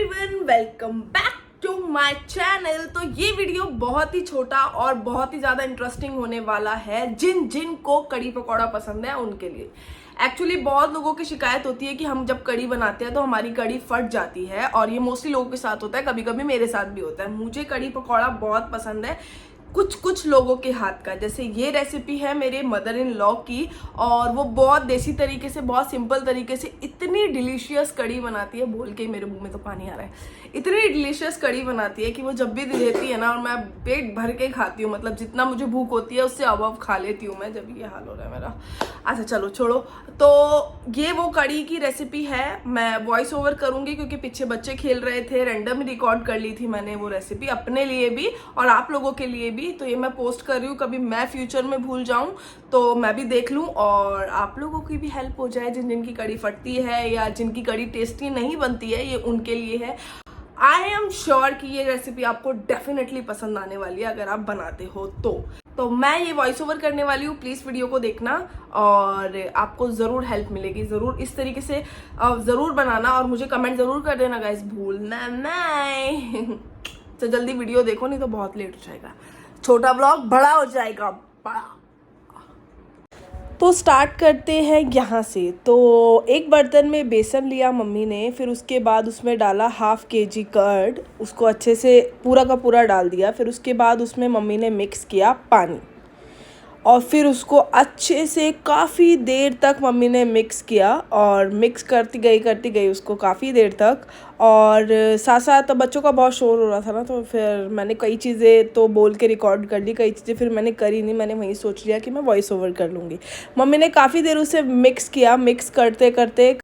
Everyone, welcome back to my channel. तो ये video बहुत ही छोटा और बहुत ही ज़्यादा इंटरेस्टिंग होने वाला है जिन जिन को कड़ी पकौड़ा पसंद है उनके लिए। एक्चुअली बहुत लोगों की शिकायत होती है कि हम जब कड़ी बनाते हैं तो हमारी कड़ी फट जाती है, और ये मोस्टली लोगों के साथ होता है, कभी कभी मेरे साथ भी होता है। मुझे कड़ी पकौड़ा बहुत पसंद है कुछ कुछ लोगों के हाथ का। जैसे ये रेसिपी है मेरे मदर इन लॉ की, और वो बहुत देसी तरीके से, बहुत सिंपल तरीके से इतनी डिलीशियस कड़ी बनाती है, बोल के मेरे मुंह में तो पानी आ रहा है। इतनी डिलीशियस कड़ी बनाती है कि वो जब भी देती है ना, और मैं पेट भर के खाती हूँ, मतलब जितना मुझे भूख होती है उससे अबव खा लेती हूँ मैं, जब ये हाल हो रहा है मेरा। अच्छा चलो छोड़ो। तो ये वो कड़ी की रेसिपी है। मैं वॉइस ओवर करूंगी क्योंकि पीछे बच्चे खेल रहे थे, रैंडम रिकॉर्ड कर ली थी मैंने वो रेसिपी अपने लिए भी और आप लोगों के लिए भी। तो ये मैं पोस्ट कर रही हूँ, कभी मैं फ्यूचर में भूल जाऊं तो मैं भी देख लूं और आप लोगों की भी हेल्प हो जाए। जिनकी कड़ी फटती है या जिनकी कड़ी टेस्टी नहीं बनती है, ये उनके लिए है। आई एम श्योर कि ये रेसिपी आपको डेफिनेटली पसंद आने वाली है अगर आप बनाते हो तो मैं ये वॉइस ओवर करने वाली हूँ। प्लीज वीडियो को देखना और आपको जरूर हेल्प मिलेगी। जरूर इस तरीके से जरूर बनाना और मुझे कमेंट जरूर कर देना गाइस, भूलना नहीं। तो जल्दी वीडियो देखो, नहीं तो बहुत लेट हो जाएगा, छोटा ब्लॉग बड़ा हो जाएगा बड़ा। तो स्टार्ट करते हैं यहाँ से। तो एक बर्तन में बेसन लिया मम्मी ने, फिर उसके बाद उसमें डाला ½ kg कर्ड, उसको अच्छे से पूरा का पूरा डाल दिया। फिर उसके बाद उसमें मम्मी ने मिक्स किया पानी, और फिर उसको अच्छे से काफ़ी देर तक मम्मी ने मिक्स किया, और मिक्स करती गई उसको काफ़ी देर तक। और साथ साथ बच्चों का बहुत शोर हो रहा था ना, तो फिर मैंने कई चीज़ें तो बोल के रिकॉर्ड कर ली, कई चीज़ें फिर मैंने करी नहीं। मैंने वहीं सोच लिया कि मैं वॉइस ओवर कर लूँगी। मम्मी ने काफ़ी देर उसे मिक्स किया, मिक्स करते करते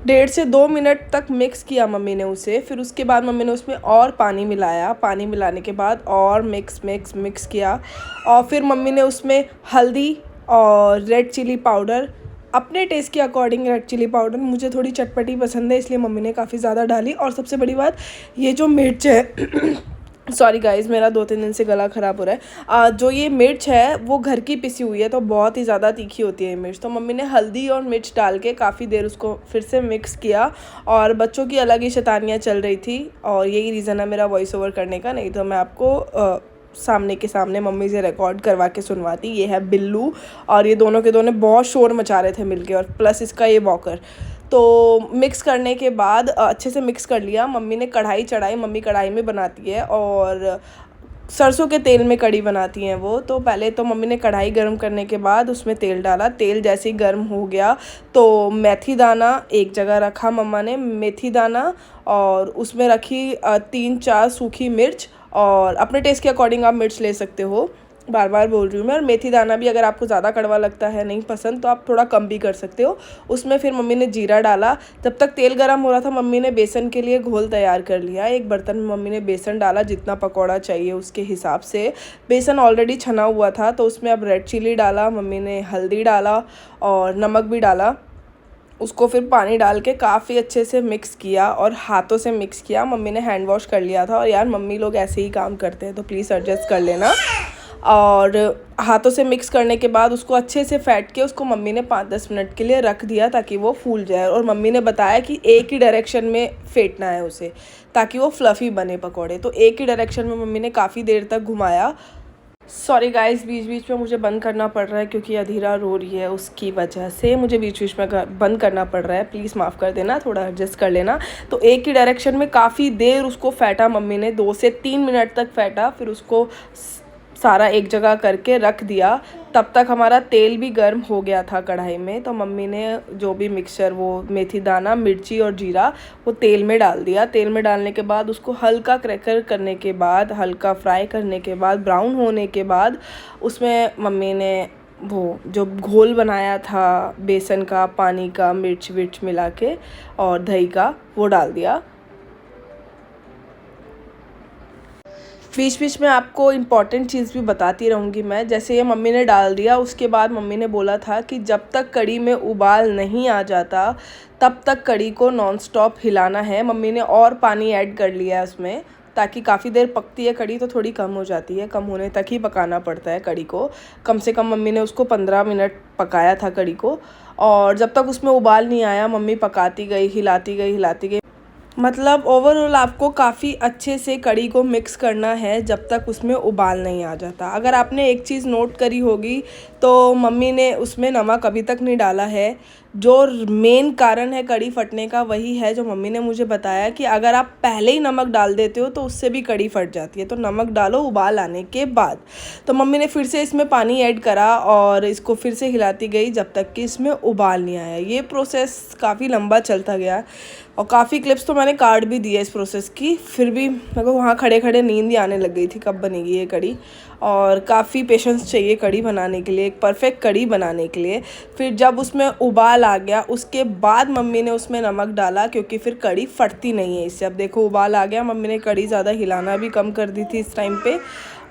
1.5 से 2 मिनट तक मिक्स किया मम्मी ने उसे। फिर उसके बाद मम्मी ने उसमें और पानी मिलाया, पानी मिलाने के बाद और मिक्स किया। और फिर मम्मी ने उसमें हल्दी और रेड चिली पाउडर, अपने टेस्ट के अकॉर्डिंग रेड चिली पाउडर, मुझे थोड़ी चटपटी पसंद है इसलिए मम्मी ने काफ़ी ज़्यादा डाली। और सबसे बड़ी बात, ये जो मिर्च है सॉरी गाइस, मेरा 2-3 दिन से गला ख़राब हो रहा है। जो ये मिर्च है वो घर की पिसी हुई है, तो बहुत ही ज़्यादा तीखी होती है ये मिर्च। तो मम्मी ने हल्दी और मिर्च डाल के काफ़ी देर उसको फिर से मिक्स किया, और बच्चों की अलग ही शैतानियाँ चल रही थी, और यही रीज़न है मेरा वॉइस ओवर करने का। नहीं तो मैं आपको सामने के सामने मम्मी से रिकॉर्ड करवा के सुनवाती। ये है बिल्लू, और ये दोनों के दोनों बहुत शोर मचा रहे थे मिलके, और प्लस इसका ये वॉकर। तो मिक्स करने के बाद अच्छे से मिक्स कर लिया। मम्मी ने कढ़ाई चढ़ाई, मम्मी कढ़ाई में बनाती है और सरसों के तेल में कड़ी बनाती हैं वो। तो पहले तो मम्मी ने कढ़ाई गर्म करने के बाद उसमें तेल डाला। तेल जैसे ही गर्म हो गया तो मेथी दाना एक जगह रखा मम्मा ने, मेथी दाना, और उसमें रखी 3-4 सूखी मिर्च, और अपने टेस्ट के अकॉर्डिंग आप मिर्च ले सकते हो, बार बार बोल रही हूँ मैं। और मेथी दाना भी अगर आपको ज़्यादा कड़वा लगता है, नहीं पसंद, तो आप थोड़ा कम भी कर सकते हो। उसमें फिर मम्मी ने जीरा डाला। जब तक तेल गरम हो रहा था मम्मी ने बेसन के लिए घोल तैयार कर लिया। एक बर्तन में मम्मी ने बेसन डाला, जितना पकौड़ा चाहिए उसके हिसाब से। बेसन ऑलरेडी छना हुआ था, तो उसमें अब रेड चिली डाला मम्मी ने, हल्दी डाला और नमक भी डाला। उसको फिर पानी डाल के काफ़ी अच्छे से मिक्स किया, और हाथों से मिक्स किया। मम्मी ने हैंड वॉश कर लिया था, और यार मम्मी लोग ऐसे ही काम करते हैं तो प्लीज़ एडजस्ट कर लेना। और हाथों से मिक्स करने के बाद उसको अच्छे से फेंट के उसको मम्मी ने 5-10 मिनट के लिए रख दिया ताकि वो फूल जाए। और मम्मी ने बताया कि एक ही डायरेक्शन में फेंटना है उसे, ताकि वो फ्लफ़ी बने पकौड़े। तो एक ही डायरेक्शन में मम्मी ने काफ़ी देर तक घुमाया। सॉरी गाइस, बीच बीच में मुझे बंद करना पड़ रहा है क्योंकि अधीरा रो रही है, उसकी वजह से मुझे बीच बीच में बंद करना पड़ रहा है। प्लीज़ माफ़ कर देना, थोड़ा एडजस्ट कर लेना। तो एक ही डायरेक्शन में काफ़ी देर उसको फेंटा मम्मी ने, 2 से 3 मिनट तक फेंटा। फिर उसको सारा एक जगह करके रख दिया। तब तक हमारा तेल भी गर्म हो गया था कढ़ाई में। तो मम्मी ने जो भी मिक्सचर, वो मेथी दाना, मिर्ची और जीरा, वो तेल में डाल दिया। तेल में डालने के बाद उसको हल्का क्रैकर करने के बाद, हल्का फ्राई करने के बाद, ब्राउन होने के बाद, उसमें मम्मी ने वो जो घोल बनाया था बेसन का, पानी का, मिर्च विर्च मिला के और दही का, वो डाल दिया। बीच बीच में आपको इम्पॉर्टेंट चीज़ भी बताती रहूँगी मैं। जैसे ये मम्मी ने डाल दिया, उसके बाद मम्मी ने बोला था कि जब तक कड़ी में उबाल नहीं आ जाता तब तक कड़ी को नॉन स्टॉप हिलाना है। मम्मी ने और पानी ऐड कर लिया है उसमें, ताकि काफ़ी देर पकती है कड़ी तो थोड़ी कम हो जाती है, कम होने तक ही पकाना पड़ता है कड़ी को। कम से कम मम्मी ने उसको 15 मिनट पकाया था कड़ी को, और जब तक उसमें उबाल नहीं आया मम्मी पकाती गई, हिलाती गई। मतलब ओवरऑल आपको काफ़ी अच्छे से कढ़ी को मिक्स करना है जब तक उसमें उबाल नहीं आ जाता। अगर आपने एक चीज़ नोट करी होगी तो मम्मी ने उसमें नमक अभी तक नहीं डाला है। जो मेन कारण है कढ़ी फटने का वही है जो मम्मी ने मुझे बताया कि अगर आप पहले ही नमक डाल देते हो तो उससे भी कढ़ी फट जाती है, तो नमक डालो उबाल आने के बाद। तो मम्मी ने फिर से इसमें पानी ऐड करा और इसको फिर से हिलाती गई जब तक कि इसमें उबाल नहीं आया। ये प्रोसेस काफ़ी लंबा चलता गया और काफ़ी क्लिप्स तो मैंने काट भी दी है इस प्रोसेस की, फिर भी मेरे को वहाँ खड़े खड़े नींद ही आने लग गई थी कब बनेगी ये कढ़ी। और काफ़ी पेशेंस चाहिए कढ़ी बनाने के लिए, एक परफेक्ट कढ़ी बनाने के लिए। फिर जब उसमें उबाल आ गया उसके बाद मम्मी ने उसमें नमक डाला, क्योंकि फिर कढ़ी फटती नहीं है इससे। अब देखो उबाल आ गया, मम्मी ने कढ़ी ज़्यादा हिलाना भी कम कर दी थी इस टाइम पे।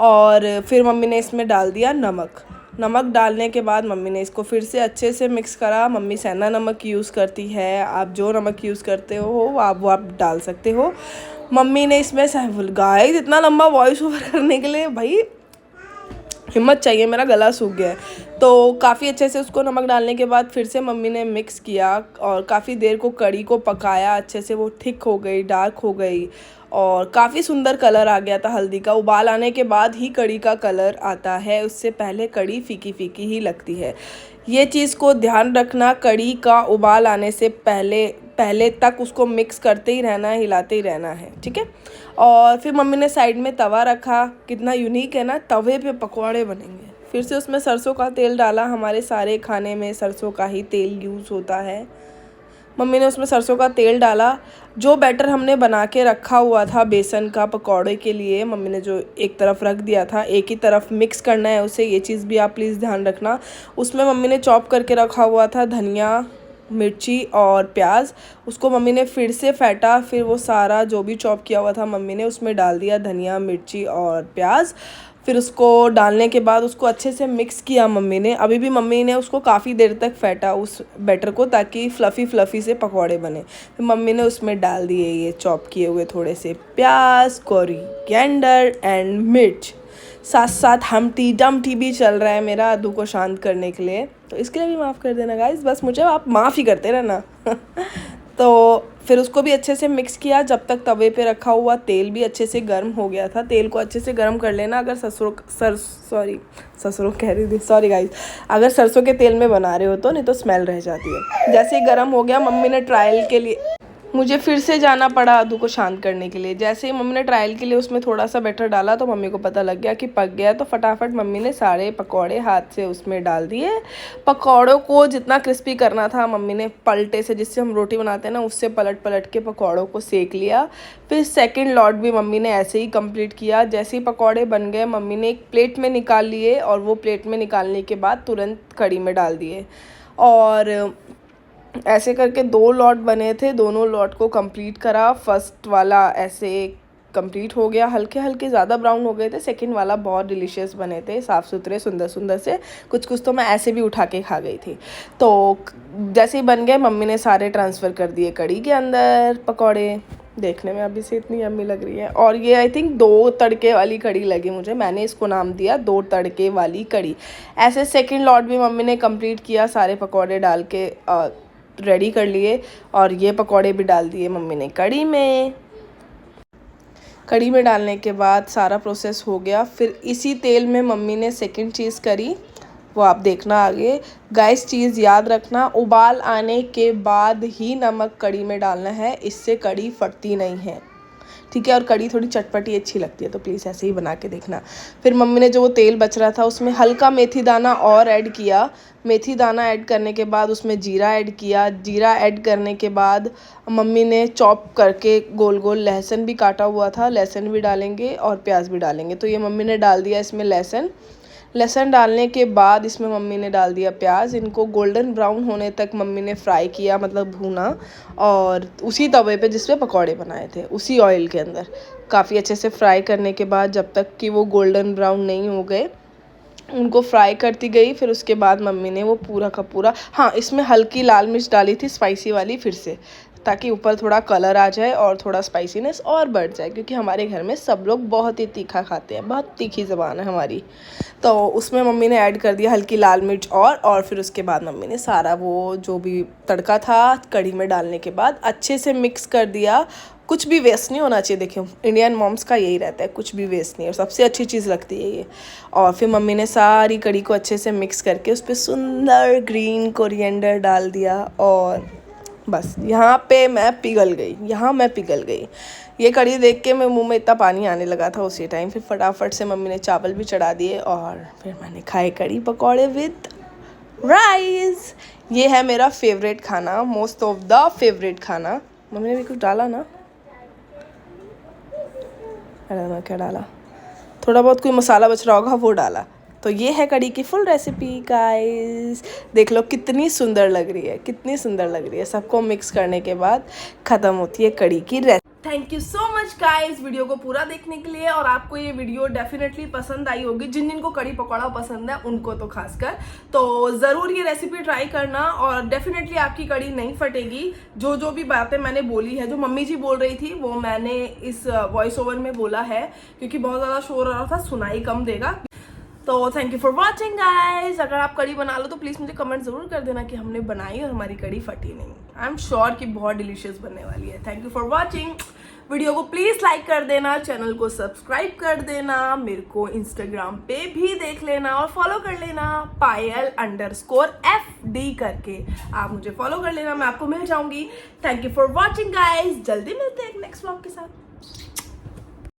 और फिर मम्मी ने इसमें डाल दिया नमक। नमक डालने के बाद मम्मी ने इसको फिर से अच्छे से मिक्स करा। मम्मी सेंधा नमक यूज़ करती है, आप जो नमक यूज़ करते हो आप डाल सकते हो। मम्मी ने इसमें गाइस इतना लंबा वॉइस ओवर करने के लिए भाई हिम्मत चाहिए, मेरा गला सूख गया है। तो काफ़ी अच्छे से उसको नमक डालने के बाद फिर से मम्मी ने मिक्स किया और काफ़ी देर को कढ़ी को पकाया अच्छे से। वो थिक हो गई, डार्क हो गई और काफ़ी सुंदर कलर आ गया था हल्दी का। उबाल आने के बाद ही कढ़ी का कलर आता है, उससे पहले कढ़ी फीकी फीकी ही लगती है। ये चीज़ को ध्यान रखना, कढ़ी का उबाल आने से पहले पहले तक उसको मिक्स करते ही रहना है, हिलाते ही रहना है, ठीक है। और फिर मम्मी ने साइड में तवा रखा। कितना यूनिक है ना, तवे पे पकौड़े बनेंगे। फिर से उसमें सरसों का तेल डाला, हमारे सारे खाने में सरसों का ही तेल यूज़ होता है। मम्मी ने उसमें सरसों का तेल डाला। जो बैटर हमने बना के रखा हुआ था बेसन का पकौड़े के लिए, मम्मी ने जो एक तरफ रख दिया था, एक ही तरफ मिक्स करना है उसे, ये चीज़ भी आप प्लीज़ ध्यान रखना। उसमें मम्मी ने चॉप करके रखा हुआ था धनिया, मिर्ची और प्याज। उसको मम्मी ने फिर से फेंटा, फिर वो सारा जो भी चॉप किया हुआ था मम्मी ने उसमें डाल दिया, धनिया, मिर्ची और प्याज। फिर उसको डालने के बाद उसको अच्छे से मिक्स किया मम्मी ने। अभी भी मम्मी ने उसको काफ़ी देर तक फेंटा उस बैटर को, ताकि फ्लफ़ी से पकौड़े बने। फिर मम्मी ने उसमें डाल दिए ये चॉप किए हुए थोड़े से प्याज, कोरिएंडर एंड मिर्च। साथ साथ हमटी डमटी भी चल रहा है मेरा अद्दू को शांत करने के लिए, तो इसके लिए भी माफ़ कर देना गाइस, बस मुझे आप माफ़ ही करते रहना। तो फिर उसको भी अच्छे से मिक्स किया जब तक तवे पे रखा हुआ तेल भी अच्छे से गर्म हो गया था। तेल को अच्छे से गर्म कर लेना। अगर ससुरों कह रही थी, सॉरी गाइस, अगर सरसों के तेल में बना रहे हो तो, नहीं तो स्मेल रह जाती है। जैसे ही गर्म हो गया मम्मी ने ट्रायल के लिए, मुझे फिर से जाना पड़ा अद्दू को शांत करने के लिए। जैसे ही मम्मी ने ट्रायल के लिए उसमें थोड़ा सा बैटर डाला तो मम्मी को पता लग गया कि पक गया, तो फटाफट मम्मी ने सारे पकौड़े हाथ से उसमें डाल दिए। पकौड़ों को जितना क्रिस्पी करना था मम्मी ने पलटे से, जिससे हम रोटी बनाते हैं ना, उससे पलट पलट के पकौड़ों को सेक लिया। फिर सेकेंड लॉट भी मम्मी ने ऐसे ही कंप्लीट किया। जैसे ही पकौड़े बन गए मम्मी ने एक प्लेट में निकाल लिए और वो प्लेट में निकालने के बाद तुरंत कढ़ी में डाल दिए। और ऐसे करके 2 लॉट बने थे, दोनों लॉट को कंप्लीट करा। फर्स्ट वाला ऐसे कंप्लीट हो गया, हल्के हल्के ज़्यादा ब्राउन हो गए थे। सेकंड वाला बहुत डिलीशियस बने थे, साफ़ सुथरे सुंदर सुंदर से। कुछ कुछ तो मैं ऐसे भी उठा के खा गई थी। तो जैसे ही बन गए मम्मी ने सारे ट्रांसफ़र कर दिए कढ़ी के अंदर पकौड़े। देखने में अभी से इतनी यम्मी लग रही है। और ये आई थिंक 2 तड़के वाली कढ़ी लगी मुझे, मैंने इसको नाम दिया 2 तड़के वाली कढ़ी। ऐसे सेकेंड लॉट भी मम्मी ने कंप्लीट किया, सारे पकौड़े डाल के रेडी कर लिए और ये पकौड़े भी डाल दिए मम्मी ने कढ़ी में। कढ़ी में डालने के बाद सारा प्रोसेस हो गया। फिर इसी तेल में मम्मी ने सेकंड चीज़ करी, वो आप देखना आगे। गाइस चीज़ याद रखना, उबाल आने के बाद ही नमक कढ़ी में डालना है, इससे कढ़ी फटती नहीं है, ठीक है। और कढ़ी थोड़ी चटपटी अच्छी लगती है, तो प्लीज़ ऐसे ही बना के देखना। फिर मम्मी ने जो वो तेल बच रहा था उसमें हल्का मेथी दाना और ऐड किया। मेथी दाना ऐड करने के बाद उसमें जीरा ऐड किया। जीरा ऐड करने के बाद मम्मी ने चॉप करके गोल गोल लहसुन भी काटा हुआ था, लहसुन भी डालेंगे और प्याज भी डालेंगे। तो ये मम्मी ने डाल दिया इसमें लहसुन डालने के बाद इसमें मम्मी ने डाल दिया प्याज। इनको गोल्डन ब्राउन होने तक मम्मी ने फ्राई किया, मतलब भूना। और उसी तवे पे जिस पे पकौड़े बनाए थे उसी ऑयल के अंदर काफ़ी अच्छे से फ्राई करने के बाद जब तक कि वो गोल्डन ब्राउन नहीं हो गए उनको फ्राई करती गई। फिर उसके बाद मम्मी ने वो पूरा का पूरा, हाँ इसमें हल्की लाल मिर्च डाली थी स्पाइसी वाली फिर से, ताकि ऊपर थोड़ा कलर आ जाए और थोड़ा स्पाइसीनेस और बढ़ जाए, क्योंकि हमारे घर में सब लोग बहुत ही तीखा खाते हैं, बहुत तीखी ज़बान है हमारी। तो उसमें मम्मी ने ऐड कर दिया हल्की लाल मिर्च और फिर उसके बाद मम्मी ने सारा वो जो भी तड़का था कढ़ी में डालने के बाद अच्छे से मिक्स कर दिया। कुछ भी वेस्ट नहीं होना चाहिए। देखिए इंडियन मॉम्स का यही रहता है, कुछ भी वेस्ट नहीं है, सबसे अच्छी चीज़ लगती है ये। और फिर मम्मी ने सारी कड़ी को अच्छे से मिक्स करके उस पर सुंदर ग्रीन कोरिएंडर डाल दिया और बस यहाँ पे मैं पिघल गई। ये कड़ी देख के मेरे मुंह में इतना पानी आने लगा था उसी टाइम। फिर फटाफट से मम्मी ने चावल भी चढ़ा दिए और फिर मैंने खाए कड़ी पकौड़े विद राइस। ये है मेरा फेवरेट खाना, मोस्ट ऑफ द फेवरेट खाना। मम्मी ने भी कुछ डाला ना, अरे क्या डाला, थोड़ा बहुत कोई मसाला बच रहा होगा वो डाला। तो ये है कड़ी की फुल रेसिपी गाइस। देख लो कितनी सुंदर लग रही है। सबको मिक्स करने के बाद ख़त्म होती है कड़ी की recipe. Thank you so much guys video को पूरा देखने के लिए। और आपको ये वीडियो डेफिनेटली पसंद आई होगी, जिन जिनको कड़ी पकौड़ा पसंद है उनको तो खासकर। तो ज़रूर ये रेसिपी ट्राई करना और डेफिनेटली आपकी कड़ी नहीं फटेगी। जो भी बातें मैंने बोली है, जो मम्मी जी बोल रही थी, वो मैंने इस वॉइस ओवर में बोला है, क्योंकि बहुत ज़्यादा शोर आ रहा था, सुनाई कम देगा। तो thank you for watching guys. अगर आप कड़ी बना लो तो प्लीज़ मुझे कमेंट ज़रूर कर देना कि हमने बनाई और हमारी कड़ी फटी नहीं। आई एम श्योर कि बहुत डिलीशियस बनने वाली है। Thank you for watching. Video को प्लीज़ लाइक कर देना, चैनल को सब्सक्राइब कर देना, मेरे को इंस्टाग्राम पे भी देख लेना और फॉलो कर लेना Payal_FD करके। आप मुझे फॉलो कर लेना, मैं आपको मिल जाऊंगी। Thank you for watching guys. जल्दी मिलते हैं एक नेक्स्ट व्लॉग के साथ।